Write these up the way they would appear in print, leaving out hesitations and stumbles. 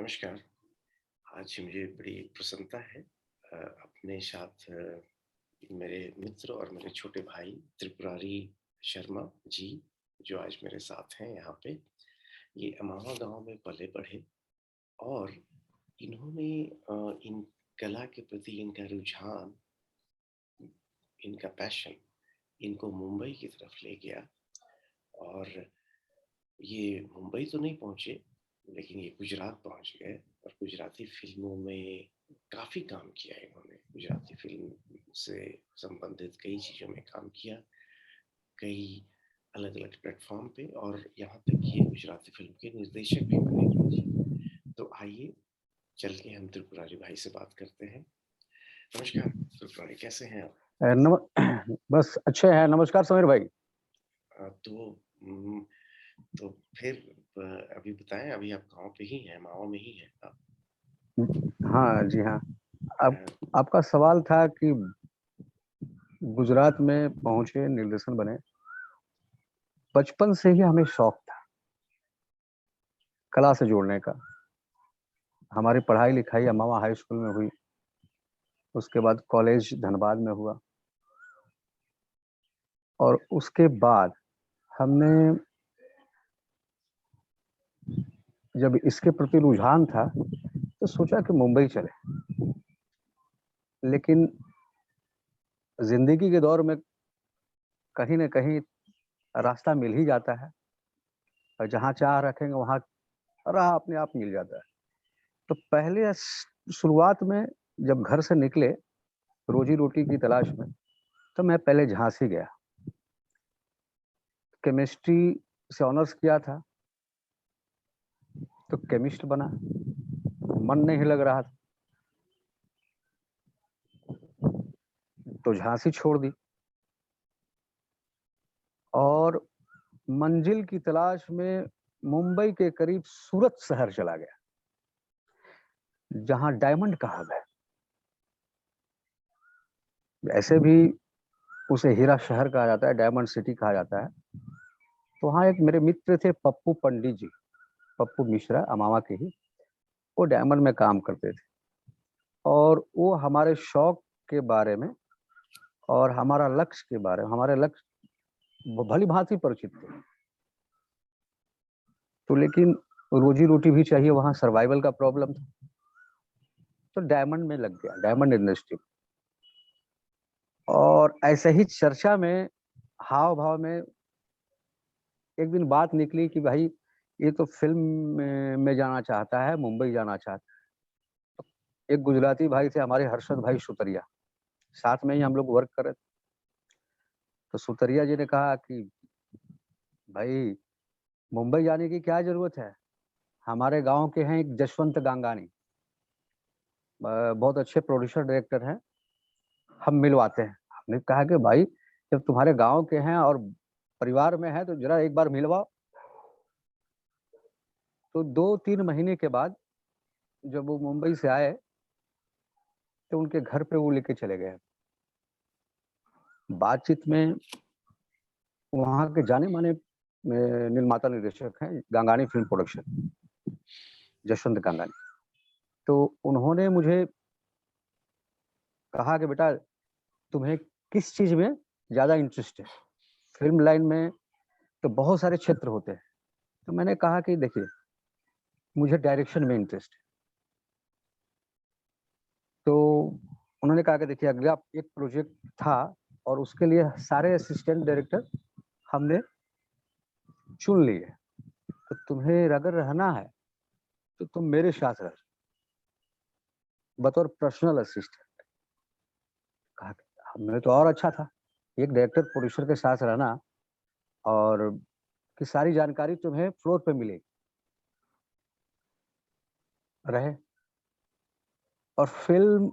नमस्कार। आज मुझे बड़ी प्रसन्नता है अपने साथ मेरे मित्र और मेरे छोटे भाई त्रिपुरारी शर्मा जी, जो आज मेरे साथ हैं यहाँ पे। ये अमावा गाँव में पले-बढ़े और इन्होंने इन कला के प्रति इनका रुझान, इनका पैशन इनको मुंबई की तरफ ले गया और ये मुंबई तो नहीं पहुँचे, लेकिन ये गुजरात पहुँच गए और गुजराती फ़िल्मों में काफ़ी काम किया इन्होंने। गुजराती फ़िल्म से संबंधित कई चीज़ों में काम किया, कई अलग-अलग प्लेटफ़ॉर्म पे और यहाँ तक कि ये गुजराती फ़िल्म के निर्देशक भी बने हुए थे। तो आइए, चल के हम त्रिपुरारी भाई से बात करते हैं। नमस्कार त्रिपुरारी, कैसे हैं आप? नम बस अच्छे हैं। नमस्कार समीर भाई। तो तो फिर अभी बताएँ, अभी आप गाँव पे ही हैं, मावल में ही हैं आप? हाँ, जी हाँ। अ, अब आपका सवाल था कि गुजरात में पहुँचे, निर्देशन बने। बचपन से ही हमें शौक था, कला से जोड़ने का। हमारी पढ़ाई-लिखाई अमावा हाई स्कूल में हुई, उसके बाद कॉलेज धनबाद में हुआ और उसके बाद हमने जब इसके प्रति रुझान था, तो सोचा कि मुंबई चलें। लेकिन ज़िंदगी के दौर में कहीं न कहीं रास्ता मिल ही जाता है और जहाँ चाह रखेंगे वहाँ राह अपने आप मिल जाता है। तो पहले शुरुआत में जब घर से निकले रोजी-रोटी की तलाश में, तो मैं पहले झांसी गया। केमिस्ट्री से ऑनर्स किया था, तो केमिस्ट बना। मन नहीं लग रहा था, तो झांसी छोड़ दी और मंजिल की तलाश में मुंबई के करीब सूरत शहर चला गया, जहाँ डायमंड का हब है। ऐसे भी उसे हीरा शहर कहा जाता है, डायमंड सिटी कहा जाता है। तो वहाँ एक मेरे मित्र थे पप्पू पंडित जी, पप्पू मिश्रा अमावा के ही, वो डायमंड में काम करते थे और वो हमारे शौक के बारे में और हमारा लक्ष्य के बारे में, हमारे लक्ष्य भली-भांति परिचित थे। तो लेकिन रोजी-रोटी भी चाहिए, वहाँ सर्वाइवल का प्रॉब्लम था, तो डायमंड में लग गया, डायमंड इंडस्ट्री। और ऐसे ही चर्चा में, हाव-भाव में एक दिन बात निकली कि भाई ये तो फ़िल्म में जाना चाहता है, मुंबई जाना चाहता है। एक गुजराती भाई थे हमारे हर्षद भाई सुतरिया, साथ में ही हम लोग वर्क कर रहे थे। तो सुतरिया जी ने कहा कि भाई मुंबई जाने की क्या ज़रूरत है? हमारे गाँव के हैं एक जसवंत गंगानी, बहुत अच्छे प्रोड्यूसर डायरेक्टर हैं, हम मिलवाते हैं। हमने कहा कि भाई जब तुम्हारे गाँव के हैं और परिवार में हैं तो ज़रा एक बार मिलवाओ। तो 2-3 महीने के बाद जब वो मुंबई से आए, तो उनके घर पे वो लेके चले गए। बातचीत में वहाँ के जाने-माने निर्माता निर्देशक हैं, गंगानी फ़िल्म प्रोडक्शन, जसवंत गंगानी। तो उन्होंने मुझे कहा कि बेटा तुम्हें किस चीज़ में ज़्यादा इंटरेस्ट है? फ़िल्म लाइन में तो बहुत सारे क्षेत्र होते हैं। तो मैंने कहा कि देखिए, मुझे डायरेक्शन में इंटरेस्ट है। तो उन्होंने कहा कि देखिए अगला एक प्रोजेक्ट था और उसके लिए सारे असिस्टेंट डायरेक्टर हमने चुन लिए। तो तुम्हें अगर रहना है, तो तुम मेरे साथ रह, बतौर पर्सनल असिस्टेंट। कहा हमें तो और अच्छा था, एक डायरेक्टर प्रोड्यूसर के साथ रहना और कि सारी जानकारी तुम्हें फ्लोर पे मिलेगी। रहे और फ़िल्म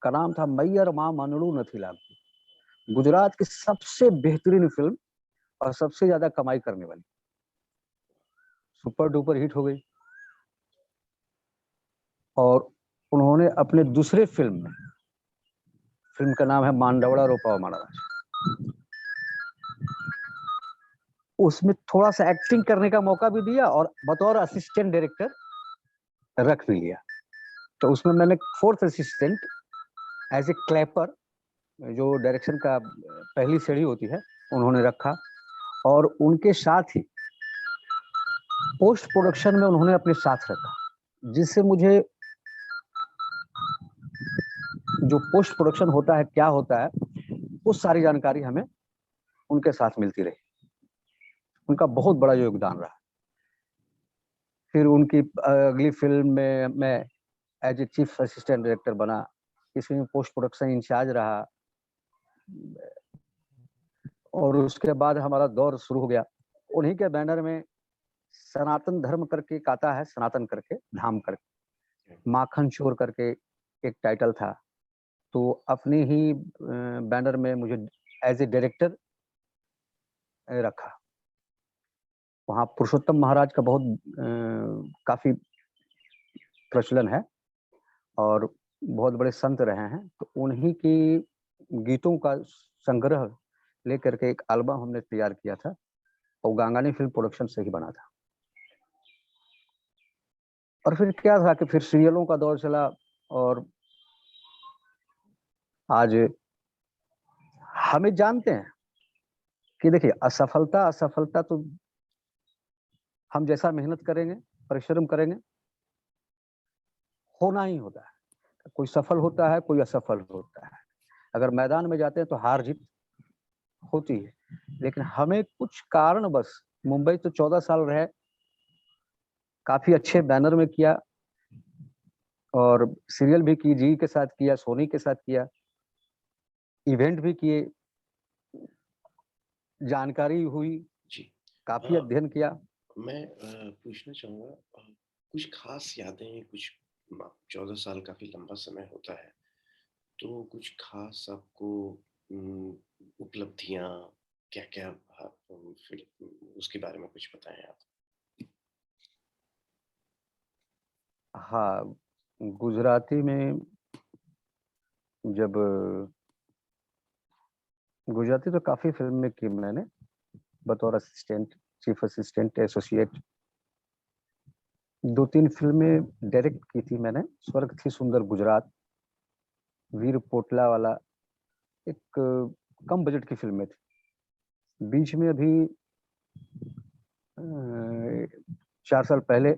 का नाम था मैयर माँ मनड़ू नथी लागती। गुजरात की सबसे बेहतरीन फ़िल्म और सबसे ज़्यादा कमाई करने वाली। सुपर डुपर हिट हो गई और उन्होंने अपने दूसरे फ़िल्म में, फ़िल्म का नाम है मांडवड़ा रोपाओ महाराज, उसमें थोड़ा-सा एक्टिंग करने का मौका भी दिया और बतौर असिस्टेंट डायरेक्टर रख भी लिया। तो उसमें मैंने 4th assistant as a Clapper, जो डायरेक्शन का पहली सीढ़ी होती है, उन्होंने रखा। और उनके साथ ही पोस्ट प्रोडक्शन में उन्होंने अपने साथ रखा, जिससे मुझे जो पोस्ट प्रोडक्शन होता है, क्या होता है, वो सारी जानकारी हमें उनके साथ मिलती रही। उनका बहुत बड़ा योगदान रहा। फिर उनकी अगली फ़िल्म में मैं as a chief assistant director बना। इसमें पोस्ट प्रोडक्शन इंचार्ज रहा। और उसके बाद हमारा दौर शुरू हो गया। उन्हीं के बैनर में सनातन धर्म करके एक आता है, सनातन करके, धाम करके, माखन चोर करके एक टाइटल था। तो अपने ही बैनर में मुझे एज़ ए डायरेक्टर रखा। वहाँ पुरुषोत्तम महाराज का बहुत काफ़ी प्रचलन है और बहुत बड़े संत रहे हैं। तो उन्हीं की गीतों का संग्रह लेकर के एक एल्बम हमने तैयार किया था और गांगानी फ़िल्म प्रोडक्शन से ही बना था। और फिर क्या था कि फिर सीरियलों का दौर चला और आज हमें जानते हैं कि देखिए असफलता तो हम जैसा मेहनत करेंगे, परिश्रम करेंगे, होना ही होता है। कोई सफल होता है, कोई असफल होता है। अगर मैदान में जाते हैं तो हार-जीत होती है। लेकिन हमें कुछ कारणवश मुंबई तो 14 साल रहे, काफ़ी अच्छे बैनर में किया और सीरियल भी की, जी के साथ किया, सोनी के साथ किया, इवेंट भी किए, जानकारी हुई, जी। काफ़ी अध्ययन किया। मैं पूछना चाहूँगा कुछ ख़ास यादें, कुछ 14 साल काफ़ी लंबा समय होता है, तो कुछ ख़ास आपको उपलब्धियाँ क्या-क्या आप फिर उसके बारे में कुछ बताएँ आप? हाँ, गुजराती में जब गुजराती तो काफ़ी फ़िल्में की मैंने, बतौर असिस्टेंट, चीफ असिस्टेंट, एसोसिएट। 2-3 फ़िल्में डायरेक्ट की थी मैंने। स्वर्ग थी सुंदर गुजरात, वीर पोटला वाला, एक कम बजट की फ़िल्में थी। बीच में अभी 4 साल पहले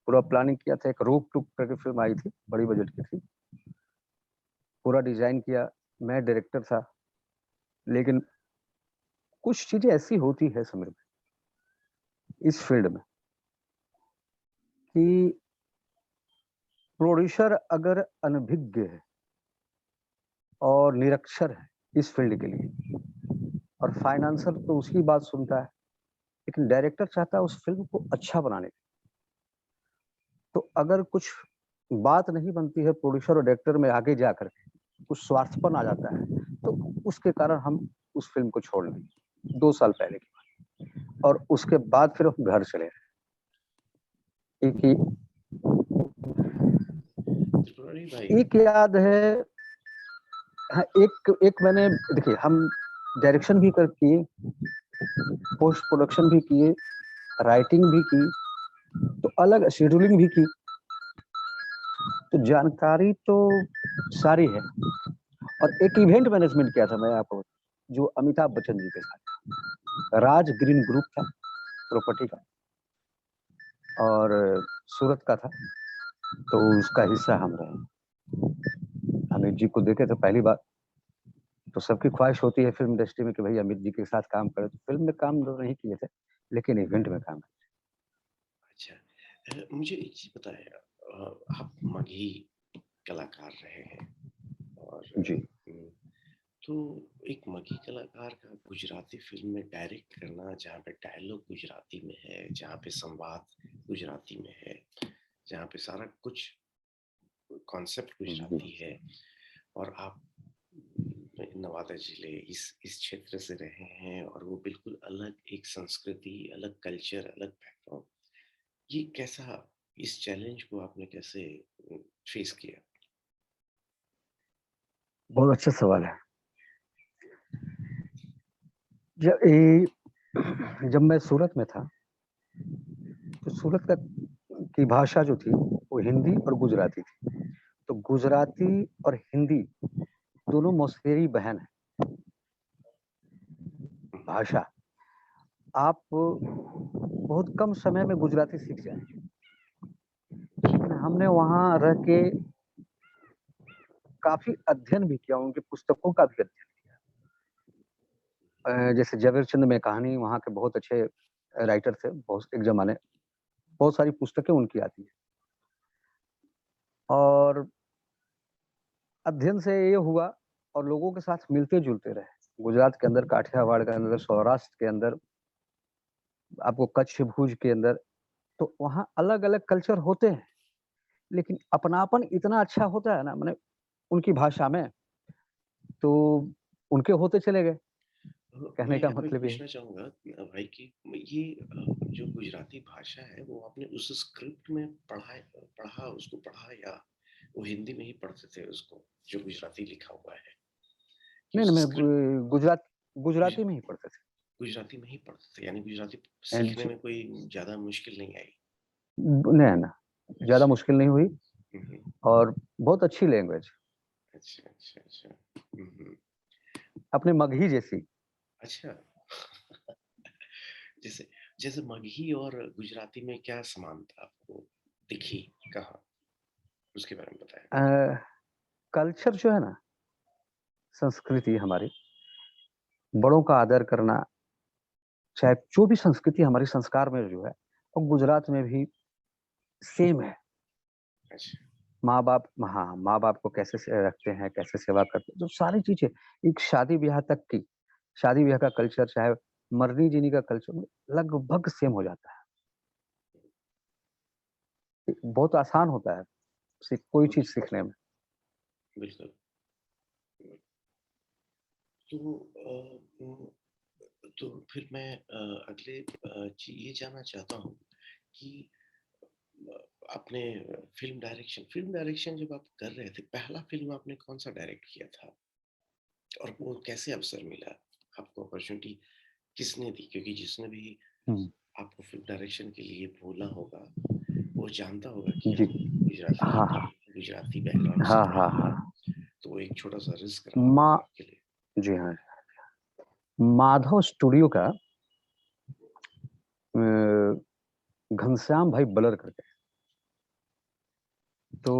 पूरा प्लानिंग किया था, एक रूप टूक करके फ़िल्म आई थी, बड़ी बजट की थी। पूरा डिज़ाइन किया, मैं डायरेक्टर था। लेकिन कुछ चीज़ें ऐसी होती है समीर भाई, इस फ़ील्ड में कि प्रोड्यूसर अगर अनभिज्ञ है और निरक्षर है इस फ़ील्ड के लिए, और फाइनेंसर तो उसकी बात सुनता है, लेकिन डायरेक्टर चाहता है उस फ़िल्म को अच्छा बनाने की। तो अगर कुछ बात नहीं बनती है प्रोड्यूसर और डायरेक्टर में आगे जाकर के, कुछ स्वार्थपन आ जाता है, तो उसके कारण हम उस फ़िल्म को छोड़ दें। 2 साल पहले की बात। और उसके बाद फिर हम घर चले आए। एक ही त्रिपुरारी भाई। एक याद है। हाँ, एक एक मैंने, देखिए हम डायरेक्शन भी कर किए, पोस्ट प्रोडक्शन भी किए, राइटिंग भी की, तो अलग शेड्यूलिंग भी की। तो जानकारी तो सारी है। और एक इवेंट मैनेजमेंट किया था मैं आपको, जो अमिताभ बच्चन जी के साथ, राज ग्रीन ग्रुप था प्रॉपर्टी का और सूरत का था। तो उसका हिस्सा हम रहे। अमित जी को देखे थे पहली बार। तो सबकी ख्वाहिश होती है फिल्म इंडस्ट्री में कि भाई अमित जी के साथ काम करें। तो फिल्म में काम तो नहीं किए थे, लेकिन इवेंट में काम अच्छा। मुझे एक चीज़ बताएँ, आप मगही कलाकार रहे हैं और किए। जी। तो एक मगही कलाकार का गुजराती फ़िल्म में डायरेक्ट करना, जहाँ पे डायलॉग गुजराती में है, जहाँ पे संवाद गुजराती में है, जहाँ पे सारा कुछ कॉन्सेप्ट जी। गुजराती है और आप नवादा जिले इस क्षेत्र से रहे हैं और वो बिल्कुल अलग एक संस्कृति, अलग कल्चर, अलग बैकग्राउंड। ये कैसा, इस चैलेंज को आपने कैसे फेस किया? बहुत अच्छा सवाल है। जब ये जब मैं सूरत में था, तो सूरत का की भाषा जो थी वो हिंदी और गुजराती थी। तो गुजराती और हिंदी दोनों मौसेरी बहन है भाषा। आप बहुत कम समय में गुजराती सीख जाएंगे। हमने वहां रह के काफी अध्ययन भी किया, उनकी पुस्तकों का भी अध्ययन किया। जैसे झवेरचंद में कहानी, वहां के बहुत अच्छे राइटर थे, बहुत एक जमाने, बहुत सारी पुस्तकें उनकी आती है। और अध्ययन से ये हुआ और लोगों के साथ मिलते जुलते रहे। गुजरात के अंदर, काठियावाड़ के अंदर, सौराष्ट्र के अंदर, आपको कच्छ भुज के अंदर, तो वहाँ अलग अलग कल्चर होते हैं, लेकिन अपनापन इतना अच्छा होता है ना, मैंने उनकी भाषा में, तो उनके होते चले गए। मैं कहने का यहाँ पे मतलब ये है। पूछना चाहूँगा भाई कि ये जो गुजराती भाषा है वो आपने उस स्क्रिप्ट में पढ़ा उसको पढ़ा, या वो हिंदी में ही पढ़ते थे उसको, जो गुजराती लिखा हुआ है, कि नहीं उस नहीं, मैं स्क्रिप्ट गुज गुजराती में ही पढ़ते गुजराती में ही पढ़ते थे, यानी गुजराती सीखने थे। में कोई ज़्यादा मुश्किल नहीं आई? नहीं ना, ज्यादा अच्छा। मुश्किल नहीं हुई, हुँ, हुँ। और बहुत अच्छी लैंग्वेज, अच्छा, अच्छा, अच्छा। हुँ, हुँ। अपने मगही जैसी। अच्छा। जैसे जैसे मगही और गुजराती में क्या समानता आपको दिखी, कहाँ? उसके बारे में बताएँ। कल्चर जो है ना, संस्कृति हमारी, बड़ों का आदर करना, चाहे जो भी संस्कृति हमारी संस्कार में जो है, वो गुजरात में भी सेम है। अच्छा। माँ बाप, हाँ, माँ बाप को कैसे से रखते हैं, कैसे सेवा करते हैं, जो सारी चीजें, एक शादी ब्याह तक की, शादी ब्याह का कल्चर, चाहे मरनी जीनी का कल्चर, लगभग सेम हो जाता है। बहुत आसान होता है कोई चीज ओके, सीखने में। बिल्कुल। तो तो फिर मैं अगले ये जानना चाहता हूँ कि अ, आपने फ़िल्म डायरेक्शन जब आप कर रहे थे, पहला फ़िल्म आपने कौन-सा डायरेक्ट किया था? और वो कैसे अवसर मिला? आपको अपॉर्च्युनिटी किसने दी? क्योंकि जिसने भी हम्म, आपको फ़िल्म डायरेक्शन के लिए बोला होगा, वो जानता होगा कि जी, आप गुजराती हाँ हाँ, गुजराती बैकग्राउंड से हाँ रहे हाँ हैं, हाँ। तो वो एक छोटा-सा रिस्क रहा होगा माँ, आपके लिए। जी हाँ, माधव स्टूडियो का घनश्याम भाई बलर करके, तो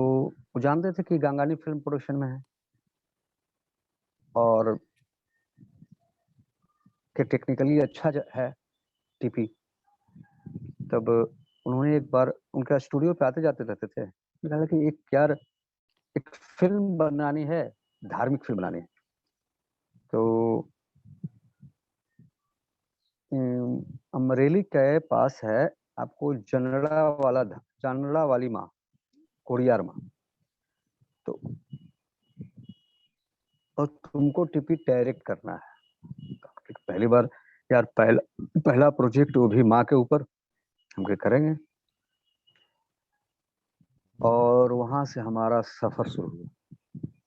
वो जानते थे कि गंगानी फिल्म प्रोडक्शन में है, और कि टेक्निकली अच्छा है टीपी। तब उन्होंने एक बार उनका स्टूडियो पे आते जाते रहते थे, मैंने कहा कि एक यार, एक फिल्म बनानी है, धार्मिक फिल्म बनानी है। तो अमरेली के पास है, आपको जनड़ा वाली माँ, कोड़ियार माँ, तो और तुमको टीपी डायरेक्ट करना है। पहली बार यार, पहला पहला प्रोजेक्ट, वो भी माँ के ऊपर, हम क्या करेंगे। और वहां से हमारा सफर शुरू हुआ।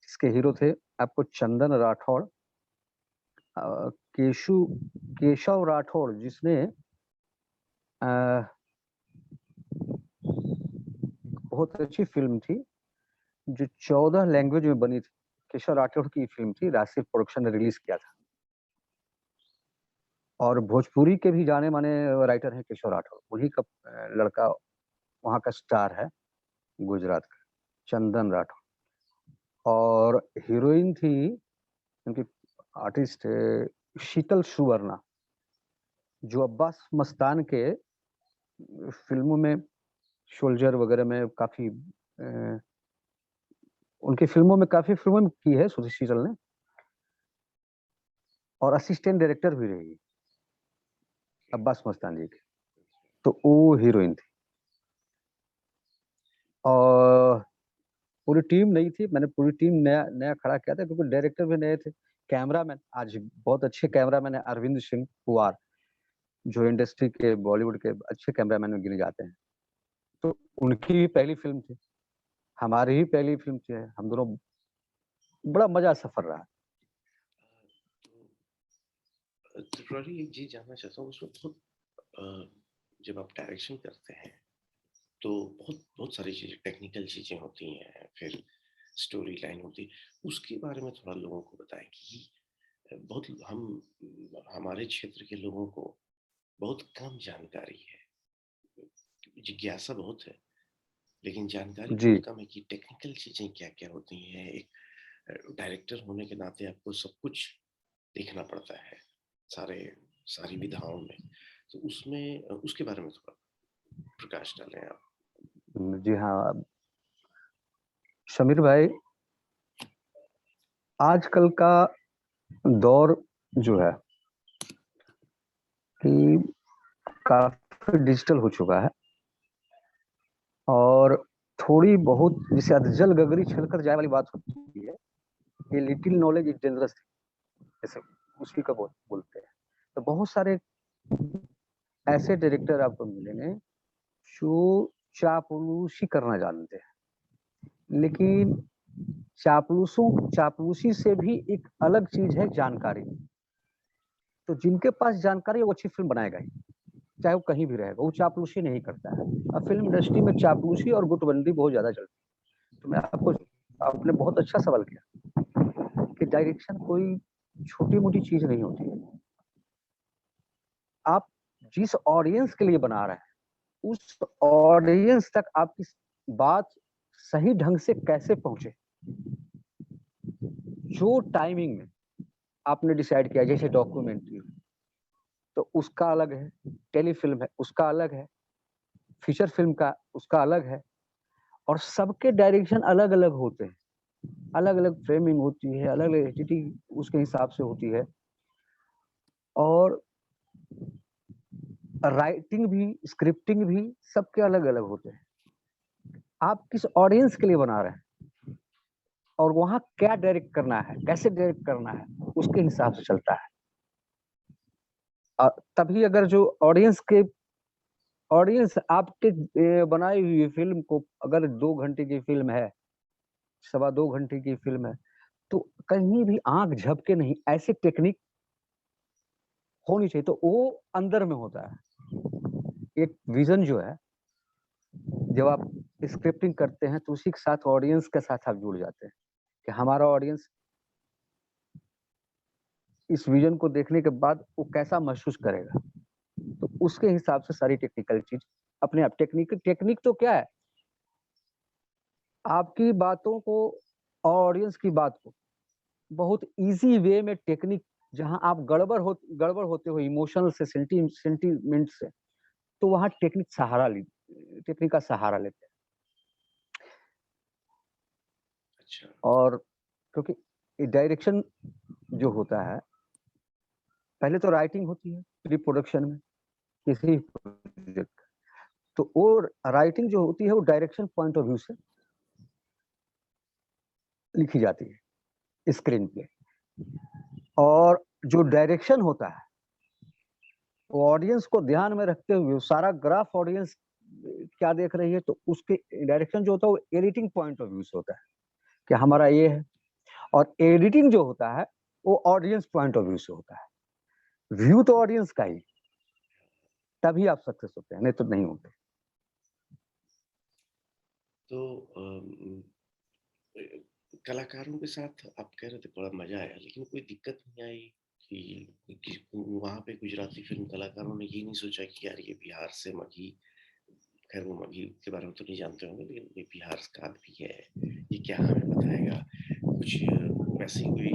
इसके हीरो थे आपको चंदन राठौड़, केशु केशव राठौड़, जिसने अ, बहुत अच्छी फिल्म थी जो 14 लैंग्वेज में बनी थी। केशव राठौड़ की फिल्म थी, राशिद प्रोडक्शन ने रिलीज किया था। और भोजपुरी के भी जाने माने राइटर हैं केशव राठौड़, उन्हीं का लड़का वहाँ का स्टार है गुजरात का, चंदन राठौड़। और हीरोइन थी उनकी, आर्टिस्ट शीतल सुवर्णा, जो अब्बास मस्तान के फिल्मों में, सोल्जर वगैरह में काफी, उनकी फिल्मों में, काफी फिल्मों में की है श्रुति शीतल ने, और असिस्टेंट डायरेक्टर भी रही अब्बास मस्तान जी की। तो वो हीरोइन थी। और पूरी टीम नई थी, मैंने पूरी टीम नया नया खड़ा किया था, क्योंकि डायरेक्टर भी नए थे। कैमरामैन आज बहुत अच्छे कैमरामैन है, अरविंद सिंह पुआर, जो इंडस्ट्री के, बॉलीवुड के अच्छे कैमरामैन में गिने जाते हैं। तो उनकी भी पहली फिल्म थी, हमारी ही पहली फिल्म थी। हम दोनों, बड़ा मजा सफर रहा। तो त्रिपुरारी एक चीज़ जानना चाहता हूँ, उसमें बहुत जब आप डायरेक्शन करते हैं, तो बहुत बहुत सारी चीज़ें, टेक्निकल चीज़ें होती हैं, फिर स्टोरी लाइन होती है। उसके बारे में थोड़ा लोगों को बताएँ कि बहुत हमारे क्षेत्र के लोगों को बहुत कम जानकारी है। जिज्ञासा बहुत है, लेकिन जानकारी जी। बहुत कम है कि टेक्निकल चीज़ें क्या-क्या होती हैं। एक डायरेक्टर होने के नाते आपको सब कुछ देखना पड़ता है, सारे सारी विधाओं में। तो उसमें उसके बारे में थोड़ा प्रकाश डालें आप। जी हाँ, समीर भाई, आजकल का दौर जो है कि काफ़ी डिजिटल हो चुका है और थोड़ी बहुत जिसे अधजल गगरी छलकर जाए वाली बात होती है, ये लिटिल नॉलेज इज़ डेंजरस जैसे उसी का बोलते हैं। तो बहुत सारे ऐसे डायरेक्टर आपको मिलेंगे जो चापलूसी करना जानते हैं, लेकिन चापलूसी से भी एक अलग चीज़ है जानकारी। तो जिनके पास जानकारी है वो अच्छी फ़िल्म बनाएगा ही, चाहे वो कहीं भी रहेगा, वो चापलूसी नहीं करता है। अब फ़िल्म इंडस्ट्री में चापलूसी और गुटबंदी बहुत ज़्यादा चलती है। तो मैं आपको आपने बहुत अच्छा सवाल किया कि डायरेक्शन कोई छोटी-मोटी चीज़ नहीं होती है। आप जिस ऑडियंस के लिए बना रहे हैं, उस ऑडियंस तक आपकी बात सही ढंग से कैसे पहुँचे? जो टाइमिंग में आपने डिसाइड किया, जैसे डॉक्यूमेंट्री, तो उसका अलग है, टेलीफ़िल्म है, उसका अलग है, फीचर फ़िल्म का उसका अलग है और सबके डायरेक्शन अलग-अलग होते हैं। अलग-अलग फ्रेमिंग होती है, अलग-अलग एडिटिंग उसके हिसाब से होती है और राइटिंग भी, स्क्रिप्टिंग भी सबके अलग-अलग होते हैं। आप किस ऑडियंस के लिए बना रहे हैं और वहाँ क्या डायरेक्ट करना है, कैसे डायरेक्ट करना है, उसके हिसाब से चलता है। तभी अगर जो ऑडियंस आपके बनाई हुई फ़िल्म को अगर 2 घंटे की फ़िल्म है, सवा 2 घंटे की फ़िल्म है, तो कहीं भी आँख झपके नहीं, ऐसी टेक्निक होनी चाहिए, तो वो अंदर में होता है। एक विज़न जो है, जब आप स्क्रिप्टिंग करते हैं, तो उसी के साथ ऑडियंस के साथ आप जुड़ जाते हैं, कि हमारा ऑडियंस इस विज़न को देखने के बाद वो कैसा महसूस करेगा। तो उसके हिसाब से सारी टेक्निकल चीज़ अपने आप टेक्निक टेक्निक तो क्या है, आपकी बातों को और ऑडियंस की बात को बहुत ईज़ी वे में टेक्निक जहाँ आप गड़बड़ होते हो इमोशनल से सेंटीमेंट से, तो वहाँ टेक्निक का सहारा लेते हैं। अच्छा। और क्योंकि ये डायरेक्शन जो होता है, पहले तो राइटिंग होती है प्री प्रोडक्शन में किसी प्रोजेक्ट का। तो वो राइटिंग जो होती है वो डायरेक्शन पॉइंट ऑफ व्यू से लिखी जाती है स्क्रीन पे और जो डायरेक्शन होता है वो ऑडियंस को ध्यान में रखते हुए सारा ग्राफ ऑडियंस क्या देख रही है, तो उसके डायरेक्शन जो होता है वो एडिटिंग पॉइंट ऑफ व्यू से होता है कि हमारा ये है और एडिटिंग जो होता है वो ऑडियंस पॉइंट ऑफ व्यू से होता है। व्यू तो ऑडियंस का ही, तभी आप सक्सेस होते हैं, नहीं तो नहीं होते। तो अ, कलाकारों के साथ आप कह रहे थे बड़ा मज़ा आया, लेकिन कोई दिक्कत नहीं आई कि वहाँ पे गुजराती फ़िल्म कलाकारों ने ये नहीं सोचा कि यार ये बिहार से मघी, खैर वो मघी के बारे में तो नहीं जानते होंगे, लेकिन ये बिहार का आदमी है, ये क्या हमें बताएगा? कुछ वैसी कोई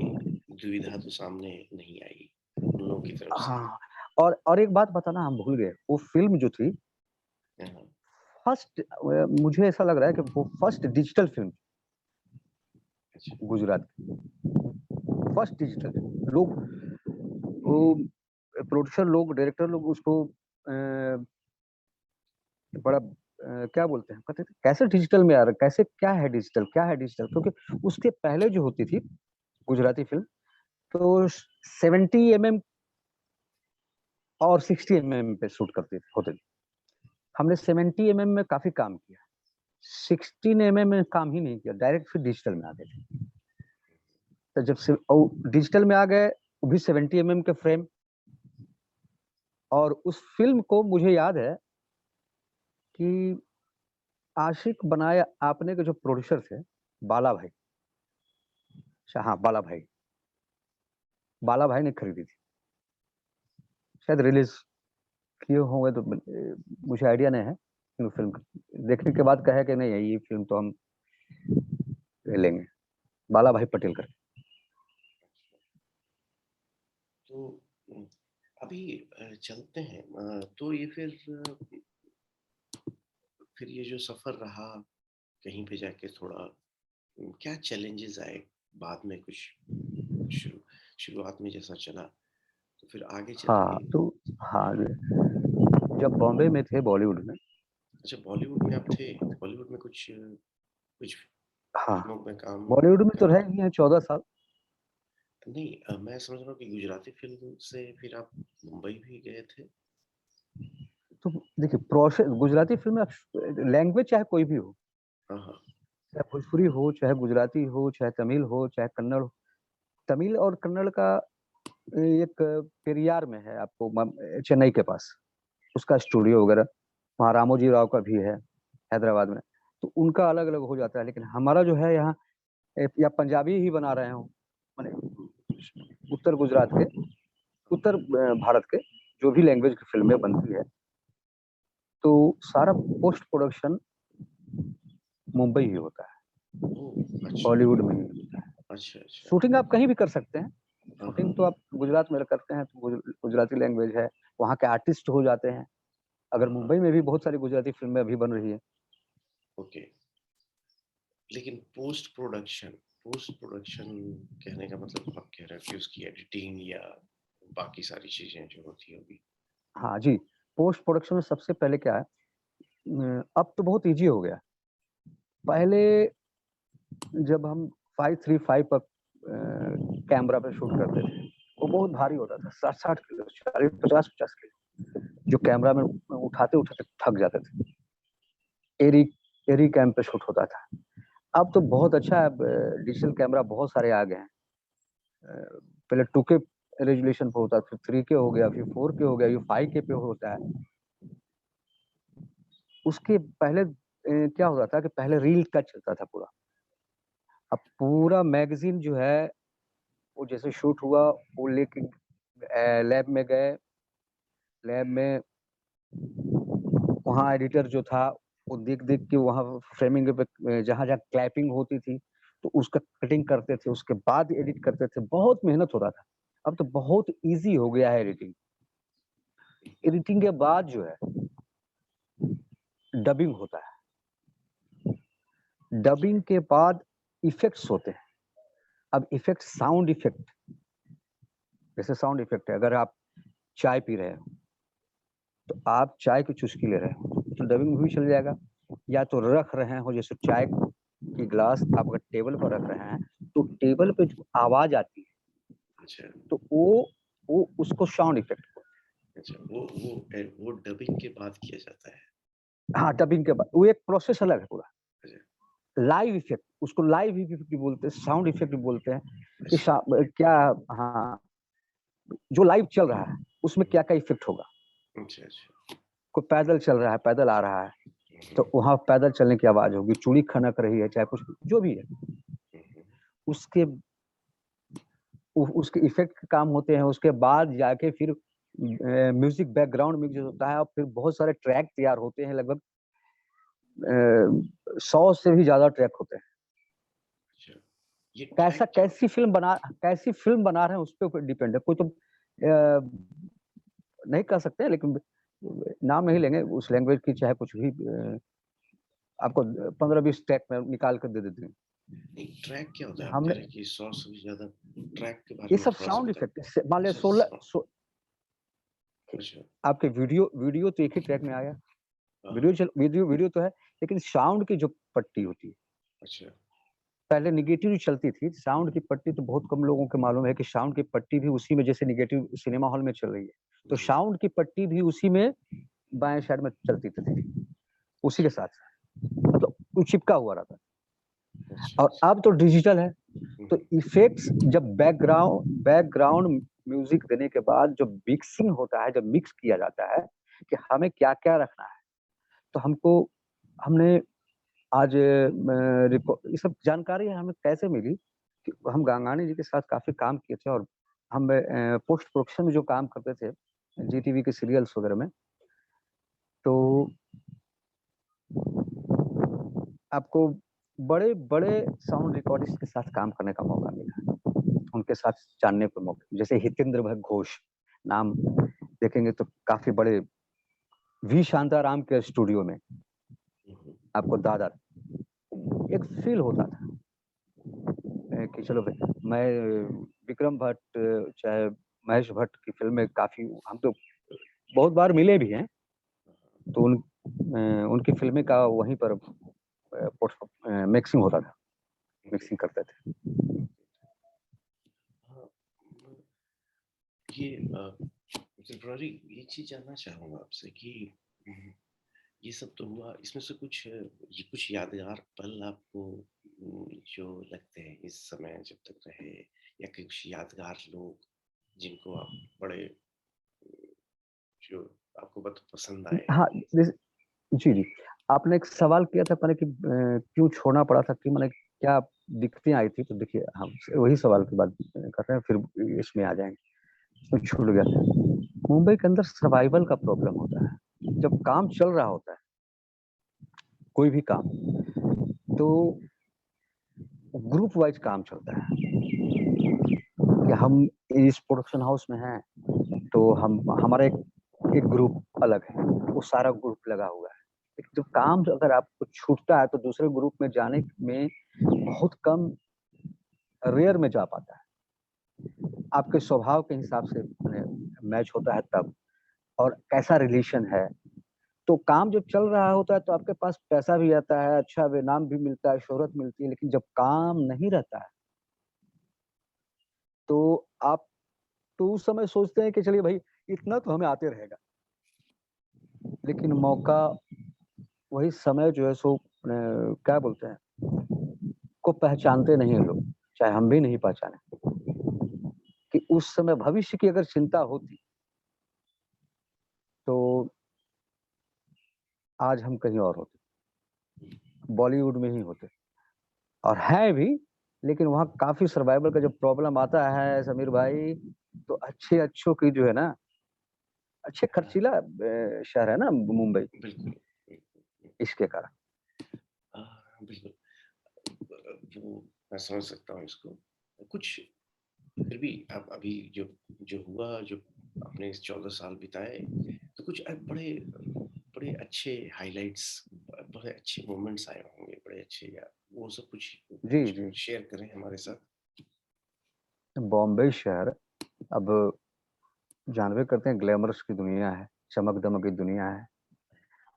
दुविधा तो सामने नहीं आई उन लोगों की तरफ से? हाँ, और एक बात बताना हम भूल गए, वो फ़िल्म जो थी हाँ, मुझे ऐसा लग रहा है कि वो फर्स्ट डिजिटल फ़िल्म अच्छा। गुजरात की, फर्स्ट डिजिटल फ़िल्म। लोग वो प्रोड्यूसर लोग, डायरेक्टर लोग उसको बड़ा क्या बोलते हैं? कहते थे कैसे डिजिटल में आ रहा है? कैसे क्या है डिजिटल? क्या है डिजिटल? क्योंकि उसके पहले जो होती थी गुजराती फ़िल्म तो 70 एमएम और 60 एमएम पे शूट करते थे होते थे। हमने 70 एमएम में काफ़ी काम किया। 16 एमएम में काम ही नहीं किया, डायरेक्ट फिर डिजिटल में आ गए थे। तो जब से डिजिटल में आ गए, वो भी 70 एमएम के फ्रेम और उस फ़िल्म को मुझे याद है कि आशिक बनाया आपने के जो प्रोड्यूसर थे, बाला भाई। अच्छा हाँ, बाला भाई ने खरीदी थी। शायद रिलीज किए होंगे तो मुझे आइडिया नहीं है। फिल्म देखने के बाद कहे कि नहीं है, ये फिल्म तो हम ले लेंगे। बाला भाई पटेल कर। तो अभी चलते हैं। तो ये फिर ये जो सफर रहा, कहीं पे जाके थोड़ा क्या चैलेंजेस आए बाद में, कुछ शुरू शुरुआत में जैसा चला, तो फिर आगे चल हाँ के। तो हाँ, जब बॉम्बे में थे बॉलीवुड में। अच्छा, बॉलीवुड में आप थे? बॉलीवुड में कुछ कुछ हाँ, फिल्मों में काम बॉलीवुड में तो काम रहे किया? ही हैं 14 साल। नहीं, मैं समझ रहा हूँ कि गुजराती फिल्म से फिर आप मुंबई भी गए थे। तो देखिए प्रोसेस, गुजराती फिल्म में लैंग्वेज चाहे कोई भी हो, हाँ हाँ। चाहे भोजपुरी हो, चाहे गुजराती हो, चाहे तमिल हो, चाहे कन्नड़ हो। तमिल और कन्नड़ का एक पेरियार में है, आपको चेन्नई के पास उसका स्टूडियो वगैरह। वहाँ रामोजी राव का भी है हैदराबाद में। तो उनका अलग अलग हो जाता है, लेकिन हमारा जो है यहाँ या पंजाबी ही बना रहे हो, माने उत्तर गुजरात के, उत्तर भारत के जो भी लैंग्वेज की फिल्में बनती है, तो सारा पोस्ट प्रोडक्शन मुंबई ही होता है, ओह अच्छा। बॉलीवुड में ही होता है। अच्छा अच्छा। शूटिंग आप कहीं भी कर सकते हैं। हाँ हाँ। शूटिंग तो आप गुजरात में करते हैं तो गुजराती लैंग्वेज है, वहाँ के आर्टिस्ट हो जाते हैं। अगर हाँ हाँ। मुंबई में भी बहुत सारी गुजराती फिल्में अभी बन रही है। ओके। लेकिन पोस्ट प्रोडक्शन कहने का मतलब आप कह रहे हैं कि उसकी एडिटिंग या बाकी सारी चीजें जो होती होगी। हाँ जी, पोस्ट प्रोडक्शन में सबसे पहले क्या है, अब तो बहुत इजी हो गया। पहले जब हम 535 पर कैमरा पे शूट करते थे, वो बहुत भारी होता था, 60-60 किलो, 40-50-50 किलो, जो कैमरा में उठाते उठाते थक जाते थे। एरी एरी कैम पे शूट होता था। अब तो बहुत अच्छा है, डिजिटल कैमरा बहुत सारे आ गए हैं। पहले 2K रेजोल्यूशन पे होता था, फिर 3K हो गया, फिर 4K हो गया, ये 5K पे होता है। उसके पहले क्या होता था कि पहले रील कट चलता था पूरा। अब पूरा मैगजीन जो है, वो जैसे शूट हुआ, वो लेके लैब में गए। लैब में वहाँ एडिटर जो था, वो देख देख के वहाँ फ्रेमिंग पे जहाँ जहाँ क्लैपिंग होती थी, तो उसका कटिंग करते थे, उसके बाद एडिट करते थे। बहुत मेहनत होता था। अब तो बहुत इजी हो गया है एडिटिंग। एडिटिंग के बाद जो है डबिंग होता है। डबिंग के बाद इफेक्ट्स होते हैं। अब इफेक्ट, साउंड इफेक्ट, जैसे साउंड इफेक्ट है, अगर आप चाय पी रहे हो तो आप चाय की चुस्की ले रहे हो तो डबिंग में भी चल जाएगा। या तो रख रहे हो, जैसे चाय की ग्लास आप अगर टेबल पर रख रहे हैं, तो टेबल पे जो आवाज आती है, अच्छा तो वो उसको साउंड इफेक्ट। अच्छा। वो डबिंग के बाद किया जाता है। हाँ, डबिंग के बाद वो एक प्रोसेस अलग है पूरा। अच्छा लाइव इफेक्ट, उसको लाइव इफेक्ट भी बोलते हैं, साउंड इफेक्ट भी बोलते हैं कि अच्छा। क्या, हाँ, जो लाइव चल रहा है उसमें क्या क्या इफेक्ट होगा। अच्छा अच्छा। कोई पैदल चल रहा है, पैदल आ रहा है, तो वहां पैदल चलने की आवाज होगी, चूड़ी खनक रही है, चाहे कुछ जो भी है, उसके उसके इफेक्ट काम होते हैं। उसके बाद जाके फिर म्यूजिक बैकग्राउंड म्यूजिक होता है, और फिर बहुत सारे ट्रैक तैयार होते हैं। लगभग 100 से भी ज्यादा ट्रैक होते हैं। अच्छा। ये कैसा, ट्रैक क्या होता कैसी फिल्म बना रहे हैं उस पे ऊपर डिपेंड है। कोई तो नहीं कह सकते, लेकिन नाम नहीं लेंगे उस लैंग्वेज की, चाहे कुछ भी आपको 15-20 ट्रैक में निकाल कर दे देते हैं। है? ट्रैक क्या होता है? आप कह हमने रहे हैं कि 100 से भी ज्यादा। ट्रैक के बारे ये में सब थोड़ा सा साउंड बताएं। इफेक्ट, मान लिया अच्छा 16, अच्छा। आपके वीडियो वीडियो तो एक ही ट्रैक में आया। हाँ हाँ। वीडियो तो है, लेकिन साउंड की जो पट्टी होती है, अच्छा पहले निगेटिव चलती थी। साउंड की पट्टी तो बहुत कम लोगों को मालूम है कि साउंड की पट्टी भी उसी में, जैसे निगेटिव सिनेमा हॉल में चल रही है, तो साउंड की पट्टी भी उसी में बाएं साइड में चलती थी, उसी के अच्छा साथ मतलब वो चिपका हुआ रहता अच्छा है। और अच्छा। अब तो डिजिटल है, तो हम्म, इफेक्ट्स जब बैकग्राउंड म्यूजिक देने के बाद जो मिक्सिंग होता है, जब मिक्स किया जाता है कि हमें क्या क्या रखना है, तो हमने आज ये सब जानकारी हमें कैसे मिली कि हम गंगानी जी के साथ काफ़ी काम किए थे और हम पोस्ट प्रोडक्शन में जो काम करते थे, जी टीवी के सीरियल्स वगैरह में, तो आपको बड़े-बड़े साउंड रिकॉर्डिस्ट के साथ काम करने का मौका मिला। उनके साथ जानने को मौका, जैसे हितेंद्र भट्ट घोष नाम देखेंगे तो काफ़ी बड़े, वी शांताराम के स्टूडियो में हुँ, हुँ। आपको दादा एक फ़ील होता था कि चलो भई मैं विक्रम भट्ट चाहे महेश भट्ट की फ़िल्में काफ़ी, हम तो बहुत बार मिले भी हैं, तो उनकी फ़िल्में का वहीं पर मिक्सिंग होता था, ग्रेट, मिक्सिंग करते थे। ग्रेट। हाँ, म ये त्रिपुरारी, ये चीज़ जानना चाहूँगा आपसे कि उम, ये सब तो हुआ, इसमें से ये कुछ यादगार पल आपको जो लगते हैं इस समय जब तक रहे, या कुछ यादगार लोग जिनको आप बड़े जो आपको बहुत पसंद आए? हाँ, जैसे जी, जी। आपने एक सवाल किया था मैंने कि क्यों छोड़ना पड़ा था, कि माने क्या दिक्कतें आई थी? तो देखिए, हम वही सवाल की बात कर रहे हैं, फिर इसमें आ जाएँगे। इसमें छूट गया था। मुंबई के अंदर सर्वाइवल का प्रॉब्लम होता है। जब काम चल रहा होता है, कोई भी काम, तो ग्रुप वाइज़ काम चलता है कि हम इस प्रोडक्शन हाउस में हैं, तो हम हमारा एक एक ग्रुप अलग है, वो सारा ग्रुप लगा हुआ है। लेकिन जब काम अगर आपको छूटता है, तो दूसरे ग्रुप में जाने में बहुत कम, रेयर में जा पाता है। आपके स्वभाव के हिसाब से मने मैच होता है तब, और कैसा रिलेशन है। तो काम जब चल रहा होता है तो आपके पास पैसा भी आता है, अच्छा इनाम भी मिलता है, शोहरत मिलती है, लेकिन जब काम नहीं रहता है, तो आप तो उस समय सोचते हैं कि चलिए भाई, इतना तो हमें आते रहेगा। लेकिन मौका, वही समय जो है सो क्या बोलते हैं, को पहचानते नहीं हैं लोग, चाहे हम भी नहीं पहचाने, कि उस समय भविष्य की अगर चिंता होती, तो आज हम कहीं और होते, बॉलीवुड में ही होते। और हैं भी, लेकिन वहाँ काफ़ी सर्वाइवल का जब प्रॉब्लम आता है समीर भाई, तो अच्छे-अच्छों की जो है ना, अच्छे हाँ, खर्चीला शहर है ना मुंबई, बिल्कुल, बिल्कुल। इसके कारण। बिल्कुल। वो मैं समझ सकता हूँ इसको। कुछ फिर भी अब अभी जो जो हुआ, जो आपने इस 14 साल बिताए, तो कुछ बड़े बड़े अच्छे हाइलाइट्स, बड़े अच्छे मोमेंट्स आए होंगे, बड़े अच्छे, या वो सब कुछ जी, कुछ जी। शेयर करें हमारे साथ? बॉम्बे शहर, अब जानबे करते हैं, ग्लैमरस की दुनिया है, चमक-दमक की दुनिया है,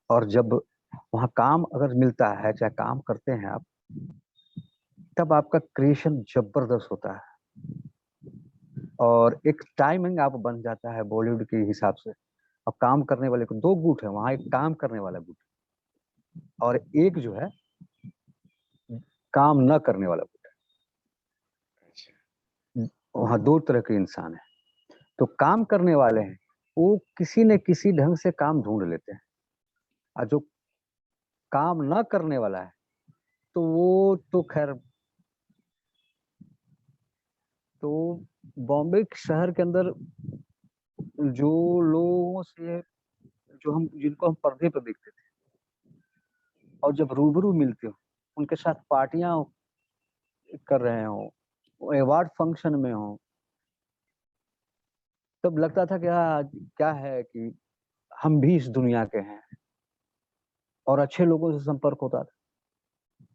और जब वहाँ काम अगर मिलता है, चाहे काम करते हैं आप, तब आपका क्रिएशन ज़बरदस्त होता है, और एक टाइमिंग आप बन जाता है बॉलीवुड के हिसाब से। अब काम करने वाले को 2 गुट है, वहाँ एक काम करने वाला गुट, और एक जो है काम ना करने वाला गुट अच्छा। है। वहाँ 2 तरह के इंसान हैं। तो काम करने वाले हैं, वो किसी न किसी ढंग से काम ढूँढ लेते हैं, और जो काम ना करने वाला है, तो वो तो ख़ैर, तो बॉम्बे शहर के अंदर जो लोगों से, जो हम जिनको हम पर्दे पे देखते थे, और जब रूबरू मिलते हो, उनके साथ पार्टियाँ कर रहे हों, अवार्ड फंक्शन में हों, तब लगता था कि हाँ, क्या है कि हम भी इस दुनिया के हैं, और अच्छे लोगों से संपर्क होता था,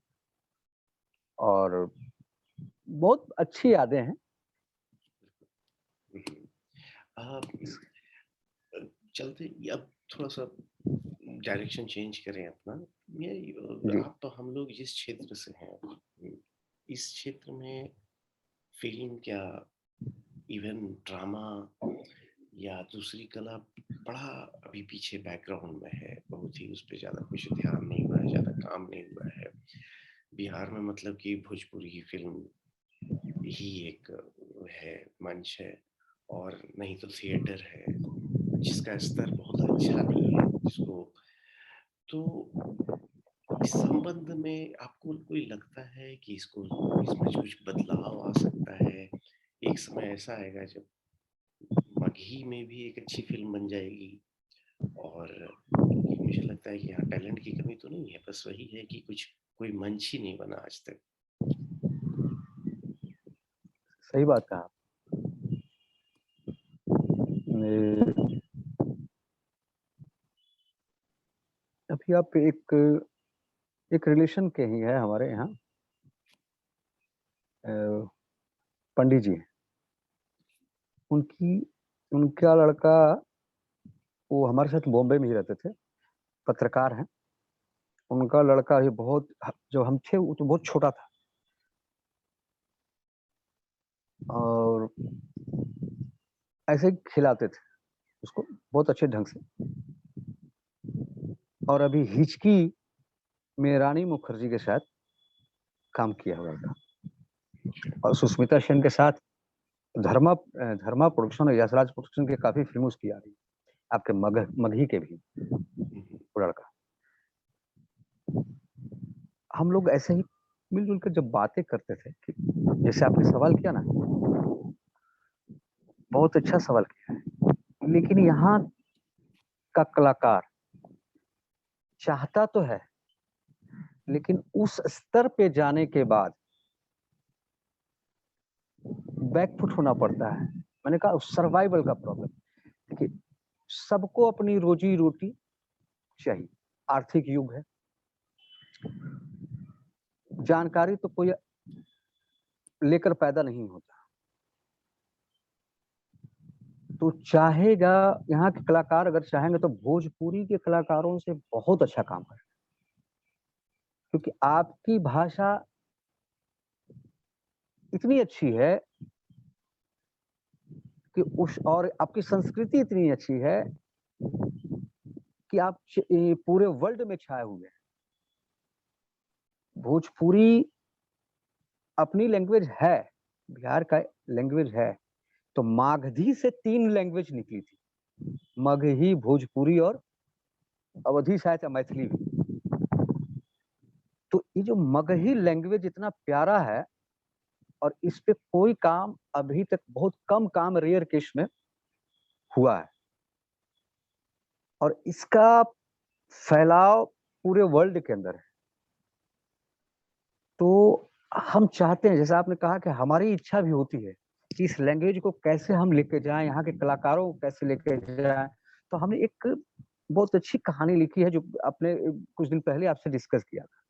और बहुत अच्छी यादें हैं। हम्म। आ, अ, चलते अब थोड़ा सा डायरेक्शन चेंज करें अपना। ये जी। आप, हम लोग जिस क्षेत्र से हैं, इस क्षेत्र में फिल्म क्या, इवन ड्रामा या दूसरी कला, बड़ा अभी पीछे बैकग्राउंड में है, बहुत ही उस पे ज़्यादा कुछ ध्यान नहीं हुआ है, ज़्यादा काम नहीं हुआ है। बिहार में मतलब कि भोजपुरी ही फिल्म ही एक है, मंच है, और नहीं तो थिएटर है, जिसका स्तर बहुत अच्छा नहीं है, जिसको, तो इस संबंध में आपको कोई लगता है कि इसको इसमें कुछ बदलाव आ सकता है? एक समय ऐसा आएगा जब मगही में भी एक अच्छी फ़िल्म बन जाएगी और क्योंकि मुझे लगता है कि यहाँ टैलेंट की कमी तो नहीं है, बस वही है कि कुछ कोई मंच ही नहीं बना आज तक। सही बात कहा। ए, अभी आप एक रिलेशन के ही है हमारे यहाँ, पंडित जी हैं। उनकी उनका लड़का, वो हमारे साथ बॉम्बे में ही रहते थे, पत्रकार हैं। उनका लड़का भी बहुत, जब हम थे वो तो बहुत छोटा था, और ऐसे ही खिलाते थे उसको बहुत अच्छे ढंग से। और अभी हिचकी में रानी मुखर्जी के साथ काम किया हुआ था, और सुष्मिता सेन के साथ धर्मा प्रोडक्शन और यशराज प्रोडक्शन के काफी फिल्म उसकी आ रही है, आपके मगही के भी वो लड़का। हम लोग ऐसे ही मिलजुल कर जब बातें करते थे कि जैसे आपने सवाल किया ना, बहुत अच्छा सवाल किया है, लेकिन यहाँ का कलाकार चाहता तो है, लेकिन उस स्तर पे जाने के बाद बैकफुट होना पड़ता है। मैंने कहा सर्वाइवल का प्रॉब्लम। देखिए, सबको अपनी रोजी रोटी चाहिए, आर्थिक युग है, जानकारी तो कोई लेकर पैदा नहीं होता। तो चाहेगा, यहाँ के कलाकार अगर चाहेंगे तो भोजपुरी के कलाकारों से बहुत अच्छा काम करें, क्योंकि आपकी भाषा इतनी अच्छी है कि उस, और आपकी संस्कृति इतनी अच्छी है कि आप पूरे वर्ल्ड में छाए हुए हैं। भोजपुरी अपनी लैंग्वेज है, बिहार का लैंग्वेज है। तो मागधी से 3 लैंग्वेज निकली थी, मगही, भोजपुरी और अवधी, शायद मैथिली भी। तो ये जो मगही लैंग्वेज इतना प्यारा है, और इस पे कोई काम अभी तक, बहुत कम काम, रेयर केस में हुआ है, और इसका फैलाव पूरे वर्ल्ड के अंदर है। तो हम चाहते हैं, जैसा आपने कहा कि हमारी इच्छा भी होती है कि इस लैंग्वेज को कैसे हम लेके जाएं, यहाँ के कलाकारों को कैसे लेके जाएं। तो हमने एक बहुत अच्छी कहानी लिखी है, जो आपने कुछ दिन पहले आपसे डिस्कस किया था,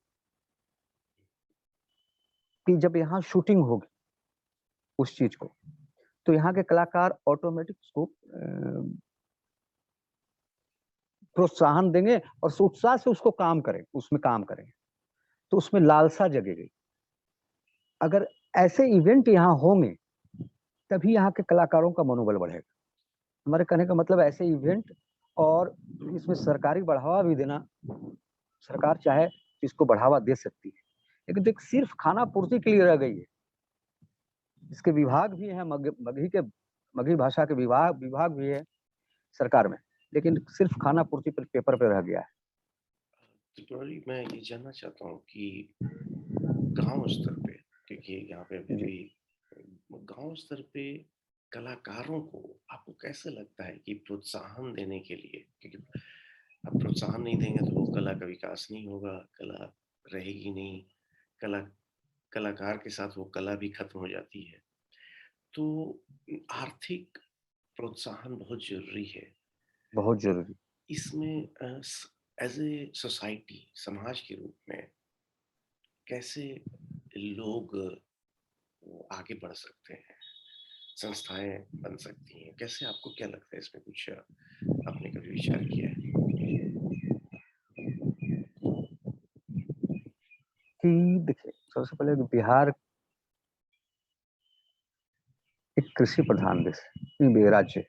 कि जब यहाँ शूटिंग होगी उस चीज को, तो यहाँ के कलाकार ऑटोमेटिक उसको प्रोत्साहन देंगे, और उत्साह से उसको काम करें, उसमें काम करेंगे, तो उसमें लालसा जगेगी। अगर ऐसे इवेंट यहाँ होंगे, तभी यहाँ के कलाकारों का मनोबल बढ़ेगा। हमारे कहने का मतलब ऐसे इवेंट, और इसमें सरकारी बढ़ावा भी देना, सरकार चाहे तो इसको बढ़ावा दे सकती है, लेकिन तो एक सिर्फ खाना पूर्ति के लिए रह गई है। इसके विभाग भी हैं, मगही भाषा के विभाग भी है सरकार में, लेकिन सिर्फ खाना पूर्ति पर पेपर पे रह गया है। त्रिपुरारी, मैं ये जानना चाहता हूँ कि गांव स्तर पे, क्योंकि यहाँ पे अभी भी गांव स्तर पे कलाकारों को आपको कैसे लगता है कि प्रोत्साहन देने के लिए, क्योंकि आप प्रोत्साहन नहीं देंगे तो वो कला का विकास नहीं होगा, कला रहेगी नहीं, कला कलाकार के साथ वो कला भी खत्म हो जाती है। तो आर्थिक प्रोत्साहन बहुत जरूरी है बहुत जरूरी। इसमें। एज ए सोसाइटी, समाज के रूप में कैसे लोग वो आगे बढ़ सकते हैं, संस्थाएं बन सकती हैं, कैसे, आपको क्या लगता है इसमें, कुछ आपने कभी विचार किया है? कि देखिए, सबसे पहले बिहार एक कृषि प्रधान देश है, राज्य,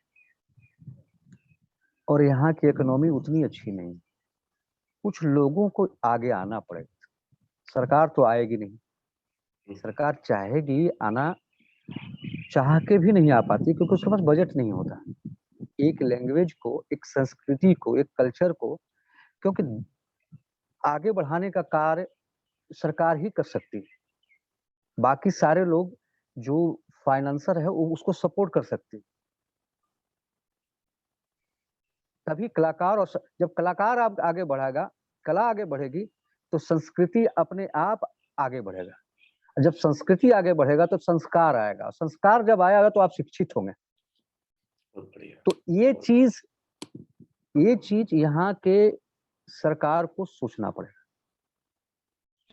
और यहाँ की इकोनॉमी उतनी अच्छी नहीं। कुछ लोगों को आगे आना पड़ेगा, सरकार तो आएगी नहीं। सरकार चाहेगी आना, चाह के भी नहीं आ पाती, क्योंकि उसके पास बजट नहीं होता। एक लैंग्वेज को, एक संस्कृति को, एक कल्चर को, क्योंकि आगे बढ़ाने का कार्य सरकार ही कर सकती है। बाकी सारे लोग जो फाइनेंसर है वो उसको सपोर्ट कर सकते हैं। तभी कलाकार और जब कलाकार आप आगे बढ़ेगा, कला आगे बढ़ेगी, तो संस्कृति अपने आप आगे बढ़ेगा। जब संस्कृति आगे बढ़ेगा तो संस्कार आएगा, संस्कार जब आएगा तो आप शिक्षित होंगे। बहुत बढ़िया। तो ये चीज यहाँ के सरकार को सोचना पड़ेगा,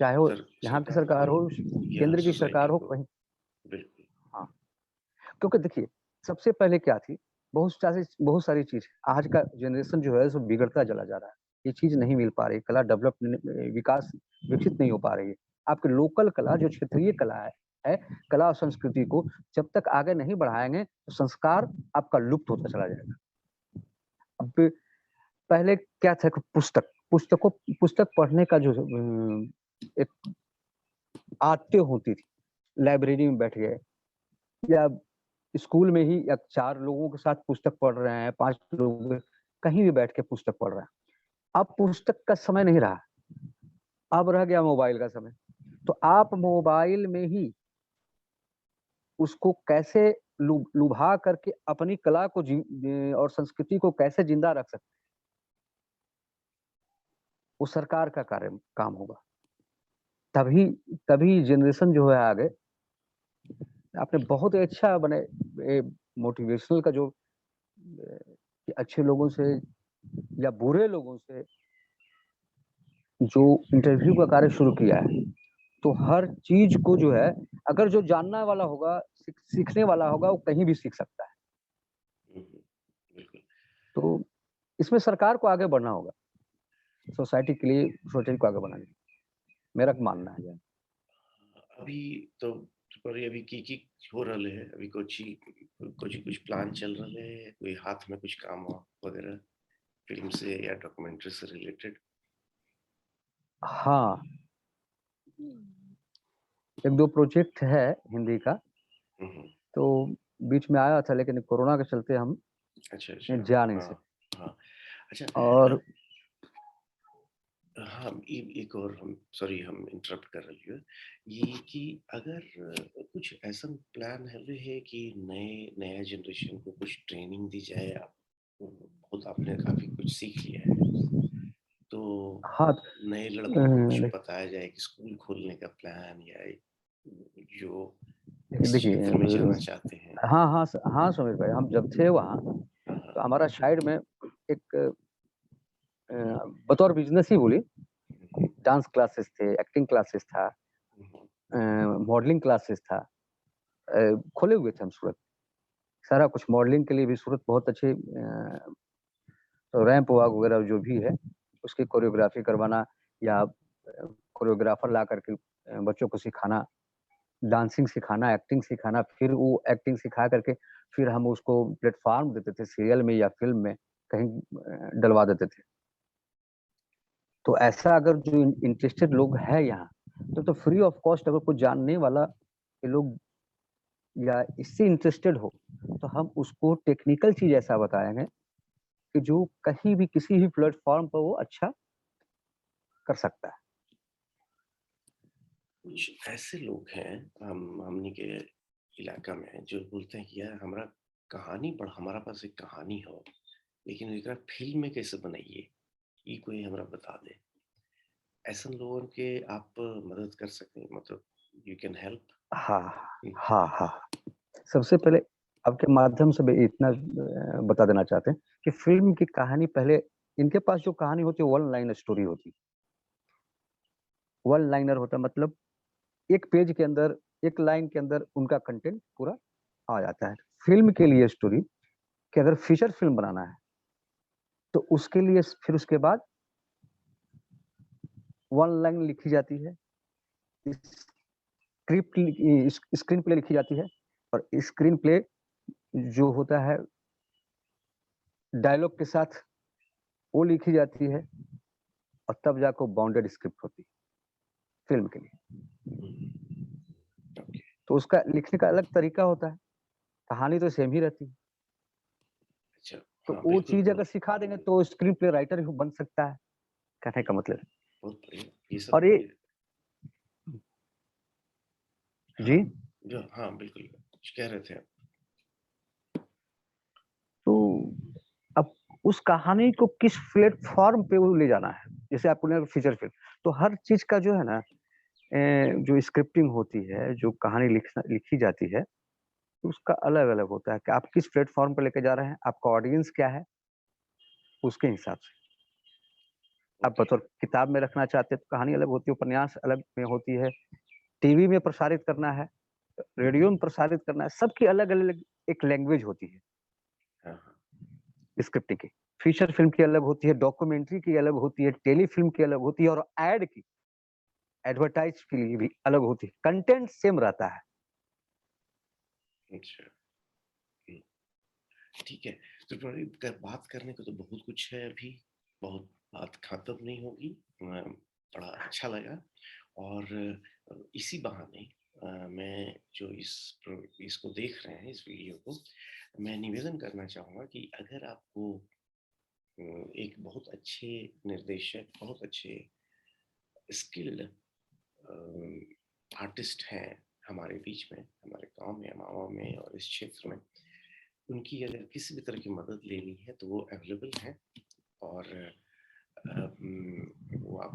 चाहे वो यहाँ की सरकार हो, या केंद्र की सरकार सोसाइटी हो, को। कहीं। बिल्कुल। हाँ, क्योंकि देखिए सबसे पहले क्या थी, बहुत सारी चीज आज का जनरेशन जो है सो बिगड़ता चला जा रहा है। ये चीज नहीं मिल पा रही, कला डेवलप विकास विकसित नहीं हो पा रही है। आपके लोकल कला जो क्षेत्रीय कला है कला और संस्कृति को जब तक आगे नहीं बढ़ाएंगे तो संस्कार आपका लुप्त होता चला जाएगा। अब पहले क्या था कि पुस्तक पढ़ने का जो एक आदतें होती थी, लाइब्रेरी में बैठ गए या स्कूल में ही या 4 लोगों के साथ पुस्तक पढ़ रहे हैं, 5 लोग कहीं भी बैठ के पुस्तक पढ़ रहे हैं। अब पुस्तक का समय नहीं रहा, अब रह गया मोबाइल का समय। तो आप मोबाइल में ही उसको कैसे लुभा करके अपनी कला को और संस्कृति को कैसे जिंदा रख सकते, वो सरकार का काम होगा। तभी तभी जनरेशन जो है आगे। आपने बहुत अच्छा बने मोटिवेशनल का जो अच्छे लोगों से या बुरे लोगों से जो इंटरव्यू का कार्य शुरू किया है, तो हर चीज को जो है अगर जो जानने वाला होगा, सीखने वाला होगा, वो कहीं भी सीख सकता है। बिल्कुल। तो इसमें सरकार को आगे बढ़ना होगा, सोसाइटी के लिए, सोसाइटी को आगे बढ़ाने, मेरा मानना है। अभी तो अभी की हो रहा है, अभी कुछ प्लान चल रहा है, कोई हाथ में कुछ काम वगैरह फिल्म से या डॉक्यूमेंट्री से रिलेटेड? हाँ, 1-2 प्रोजेक्ट है हिंदी का, तो बीच में आया था लेकिन कोरोना के चलते हम अच्छा जा नहीं हाँ, सके। हाँ। अच्छा और हाँ, एक और हम इंटरप्ट कर रही है ये कि अगर कुछ ऐसा प्लान है कि नया जनरेशन को कुछ ट्रेनिंग दी जाए। आप खुद आपने काफी कुछ सीख लिया है, तो हाँ, नए लड़कों को कुछ देख बताया जाए कि स्कूल खोलने का प्लान या जो इस देखिए क्षेत्र में जाना चाहते हैं। हाँ, हाँ, हाँ, समीर भाई, हम जब थे वहाँ तो हमारा साइड में एक बतौर बिजनेस ही बोली, डांस क्लासेस थे, एक्टिंग क्लासेस था, मॉडलिंग क्लासेस था, खोले हुए थे हम सूरत। सारा कुछ मॉडलिंग के लिए भी सूरत बहुत अच्छे रैंप वॉक वगैरह जो भी है उसकी कोरियोग्राफी करवाना या कोरियोग्राफर ला करके बच्चों को सिखाना, डांसिंग सिखाना, एक्टिंग सिखाना, फिर वो एक्टिंग सिखा करके फिर हम उसको प्लेटफॉर्म देते थे, सीरियल में या फिल्म में कहीं डलवा देते थे। तो ऐसा अगर जो इंटरेस्टेड लोग हैं यहाँ, तो फ्री ऑफ कॉस्ट अगर कुछ जानने वाला ये लोग या इससे इंटरेस्टेड हो, तो हम उसको टेक्निकल चीज ऐसा बताएंगे कि जो कहीं भी किसी भी प्लेटफॉर्म पर वो अच्छा कर सकता है। कुछ ऐसे लोग हैं हमनी के इलाका में जो बोलते हैं कि यार हमारा पास एक कहानी हो, लेकिन एकरा फिल्म में कैसे बनाइए, ये कोई हमरा बता दे। ऐसा लोगों के आप मदद कर सकते हैं, मतलब यू कैन हेल्प। हाँ, हाँ, हाँ। सबसे पहले आपके माध्यम से मैं इतना बता देना चाहते हैं कि फिल्म की कहानी पहले इनके पास जो कहानी होती है वन लाइन स्टोरी होती है। वन लाइनर होता है मतलब एक पेज के अंदर, एक लाइन के अंदर उनका कंटेंट पूरा आ जाता है। फिल्म के लिए स्टोरी कि अगर फीचर फिल्म बनाना है तो उसके लिए फिर उसके बाद वन लाइन लिखी जाती है, स्क्रिप्ट स्क्रीन प्ले लिखी जाती है और स्क्रीन प्ले जो होता है डायलॉग के साथ वो लिखी जाती है और तब जाकर बाउंडेड स्क्रिप्ट होती है फिल्म के लिए। तो उसका लिखने का अलग तरीका होता है, कहानी तो सेम ही रहती है। अच्छा तो हाँ, वो बिल्कुल। चीज अगर सिखा देंगे तो स्क्रीन प्ले राइटर भी बन सकता है, कहने का मतलब। बहुत बढ़िया। ये सब और ये जी, हाँ, हाँ, बिल्कुल, कुछ कह रहे थे आप? तो अब उस कहानी को किस प्लेटफ़ॉर्म पे वो ले जाना है, जैसे आपने फीचर फ़िल्म, तो हर चीज़ का जो है ना जो स्क्रिप्टिंग होती है, जो कहानी लिखी जाती है, तो उसका अलग-अलग होता है कि आप किस प्लेटफ़ॉर्म पे लेके जा रहे हैं, आपका ऑडियंस क्या है, उसके हिसाब से। आप ओके, बतौर किताब में रखना चाहते हैं तो कहानी अलग होती है, उपन्यास अलग में होती है, टीवी में प्रसारित करना है, रेडियो में प्रसारित करना है, सबकी अलग-अलग एक लैंग्वेज होती है हाँ, हाँ, स्क्रिप्टिंग की। फीचर फ़िल्म की अलग होती है, डॉक्यूमेंट्री की अलग होती है, टेलीफ़िल्म की अलग होती है और ऐड की, एडवर्टाइज़ के लिए भी अलग होती है। कंटेंट सेम रहता है। अच्छा, हुँ, ठीक है। तो बड़ी बात करने को तो बहुत कुछ है अभी, बहुत बात खत्म नहीं होगी। बड़ा अच्छा लगा और इसी बहाने मैं जो इसको देख रहे हैं, इस वीडियो को, मैं निवेदन करना चाहूँगा कि अगर आपको एक बहुत अच्छे निर्देशक, बहुत अच्छे स्किल्ड आर्टिस्ट हैं हमारे बीच में, हमारे गाँव में, अमावा में और इस क्षेत्र में, उनकी अगर किसी भी तरह की मदद लेनी है तो वो अवेलेबल हैं और वो आप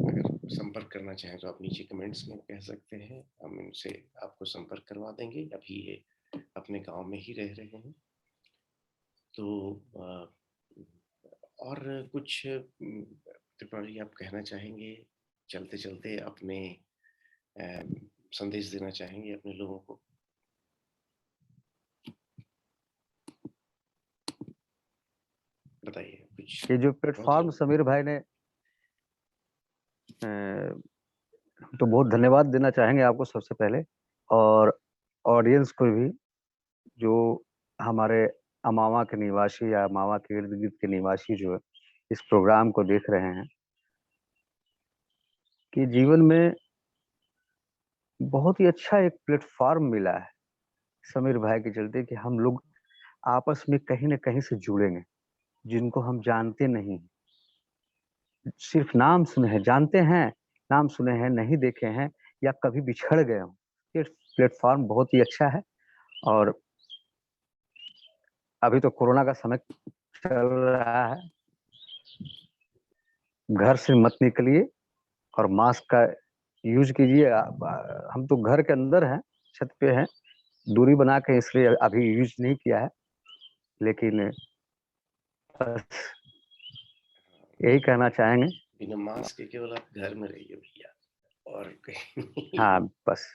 अगर संपर्क करना चाहें तो आप नीचे कमेंट्स में कह सकते हैं, हम इनसे आपको संपर्क करवा देंगे। अभी ये अपने गाँव में ही रह रहे हैं। तो और कुछ त्रिपुरारी आप कहना चाहेंगे? चलते-चलते अपने अ, संदेश देना चाहेंगे अपने लोगों को? बताइए कुछ। ये जो बहुत प्लेटफ़ॉर्म लोग समीर भाई ने तो बहुत धन्यवाद देना चाहेंगे आपको सबसे पहले और ऑडियंस को भी जो हमारे अमावा के निवासी या अमावा के इर्द-गिर्द के निवासी जो है, इस प्रोग्राम को देख रहे हैं कि जीवन में बहुत ही अच्छा एक प्लेटफ़ॉर्म मिला है, समीर भाई के चलते कि हम लोग आपस में कहीं न कहीं से जुड़ेंगे, जिनको हम जानते नहीं हैं। सिर्फ़ नाम सुने हैं, जानते हैं, नाम सुने हैं, नहीं देखे हैं या कभी बिछड़ गए हों। ये प्लेटफ़ॉर्म बहुत ही अच्छा है और अभी तो कोरोना का समय चल रहा है, घर से मत निकलिए और मास्क का यूज़ कीजिए। हम तो घर के अंदर हैं, छत पे हैं, दूरी बना के इसलिए अभी यूज़ नहीं किया है, लेकिन बस यही कहना चाहेंगे बिना मास्क के केवल आप घर में रहिए भैया और कहीं नहीं। हाँ, बस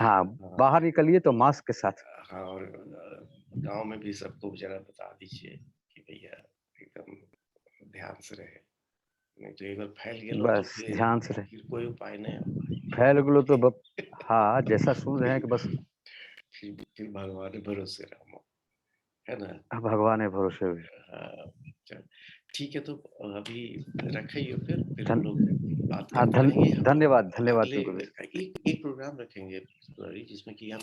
हाँ, हाँ, बाहर निकलिए तो मास्क के साथ। हाँ और गाँव में भी सबको ज़रा बता दीजिए कि भैया एकदम ध्यान से रहे। नहीं तो एक बार फैल गेलो तो बस ध्यान से रहिए। फिर कोई उपाय नहीं हो भाई। फैल गेलो तो हाँ, जैसा सुन रहे हैं कि बस फिर भगवान भरोसे रहो, है ना? भगवान के भरोसे हुए। हाँ, चल ठीक है तो अभी रखिए फिर हम धन लोग बात हाँ, करते रहेंगे। हम लोग धन्यवाद अगले बिल्कुल। एक एक प्रोग्राम रखेंगे सॉरी जिसमें कि आप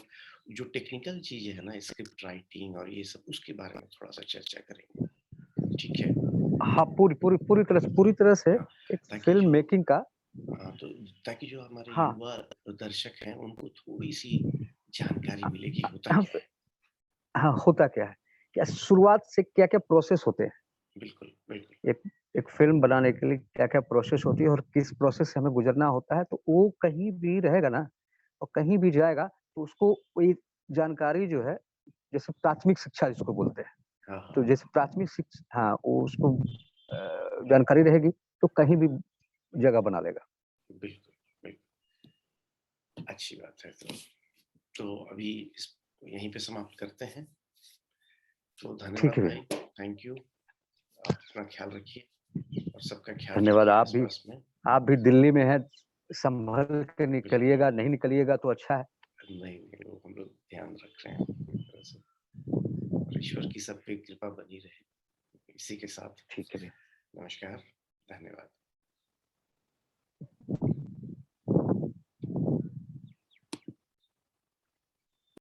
जो टेक्निकल चीज़ें हैं ना स्क्रिप्ट राइटिंग और ये सब उसके बारे में थोड़ा-सा चर्चा करेंगे। ठीक है? हाँ, पूरी तरह से हाँ, एक ताकि फ़िल्म जो मेकिंग का हाँ, तो ताकि जो हमारे हाँ, युवा दर्शक हैं उनको थोड़ी-सी जानकारी मिले कि होता हाँ, क्या है। हाँ, होता क्या है? क्या शुरुआत से क्या-क्या प्रोसेस होते हैं? बिल्कुल, बिल्कुल। एक एक फ़िल्म बनाने के लिए क्या-क्या प्रोसेस होती है और किस प्रोसेस से हमें गुज़रना होता है, तो वो कहीं भी रहेगा ना और कहीं भी जाएगा, तो उसको कोई जानकारी जो है, जैसे प्राथमिक शिक्षा जिसको बोलते हैं, हाँ, तो हाँ। जैसे प्राथमिक हाँ, वो उसको जानकारी रहेगी, तो कहीं भी जगह बना लेगा। बिल्कुल, बिल्कुल। अच्छी बात है तो अभी इस यहीं पे समाप्त करते हैं। तो ठीक धन्यवाद है भाई, भैया, थैंक यू। आप अपना ख्याल रखिए और सबका ख्याल धन्यवाद रखिए आप भी। आस-पास में। आप भी दिल्ली में हैं, संभल के बिल्कुल, निकलिएगा, नहीं निकलिएगा तो अच्छा है। नहीं, नहीं, वो हम लोग ध्यान रख रहे हैं पूरी तरह से और ईश्वर की सब पे कृपा बनी रहे। इसी के साथ ठीक है भैया। नमस्कार, धन्यवाद।